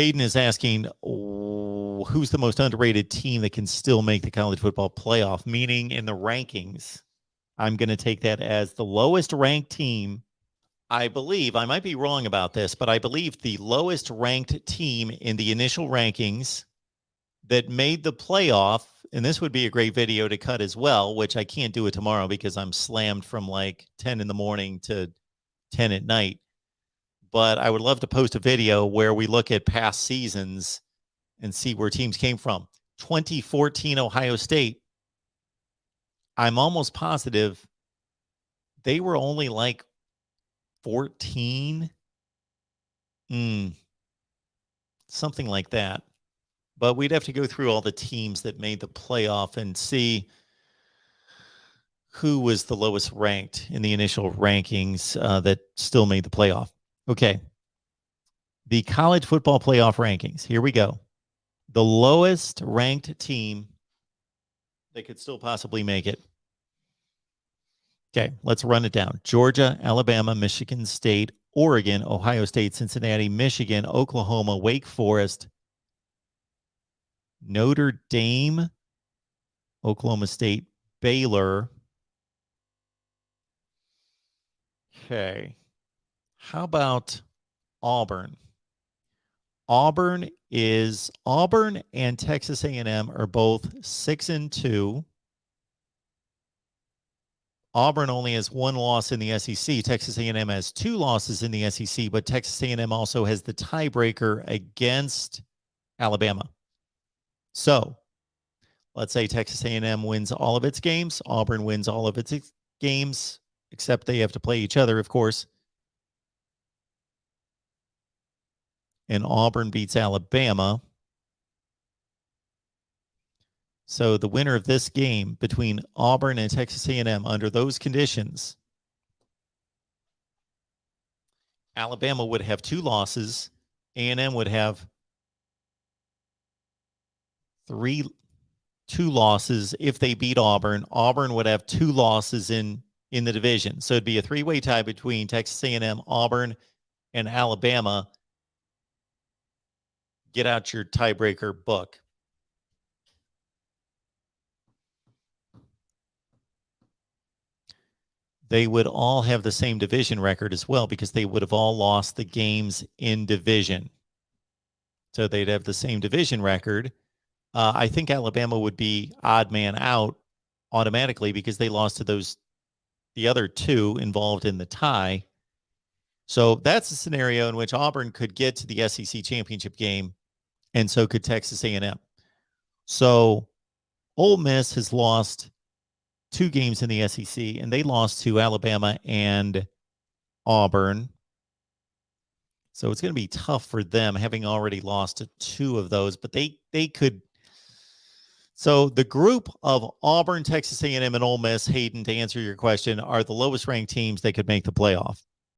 Hayden is asking, who's the most underrated team that can still make the college football playoff? Meaning in the rankings, I'm going to take that as the lowest ranked team. I believe, I might be wrong about this, but I believe the lowest ranked team in the initial rankings that made the playoff, and this would be a great video to cut as well, which I can't do it tomorrow because I'm slammed from like 10 in the morning to 10 at night. But I would love to post a video where we look at past seasons and see where teams came from. 2014 Ohio State, I'm almost positive they were only like 14, something like that. But we'd have to go through all the teams that made the playoff and see who was the lowest ranked in the initial rankings that still made the playoff. Okay. The college football playoff rankings. Here we go. The lowest ranked team that could still possibly make it. Okay, let's run it down. Georgia, Alabama, Michigan State, Oregon, Ohio State, Cincinnati, Michigan, Oklahoma, Wake Forest, Notre Dame, Oklahoma State, Baylor. Okay. How about Auburn? Auburn and Texas A&M are both 6-2. Auburn only has one loss in the SEC. Texas A&M has two losses in the SEC, but Texas A&M also has the tiebreaker against Alabama. So let's say Texas A&M wins all of its games. Auburn wins all of its games, except they have to play each other, of course. And Auburn beats Alabama. So the winner of this game between Auburn and Texas A&M under those conditions, Alabama would have two losses. A&M would have two losses if they beat Auburn. Auburn would have two losses in the division. So it'd be a three-way tie between Texas A&M, Auburn, and Alabama. Get out your tiebreaker book. They would all have the same division record as well because they would have all lost the games in division. So they'd have the same division record. I think Alabama would be odd man out automatically because they lost to the other two involved in the tie. So that's a scenario in which Auburn could get to the SEC championship game, and so could Texas A&M. So Ole Miss has lost two games in the SEC, and they lost to Alabama and Auburn. So it's going to be tough for them, having already lost to two of those, but they could. So the group of Auburn, Texas A&M, and Ole Miss, Hayden, to answer your question, are the lowest ranked teams that could make the playoff.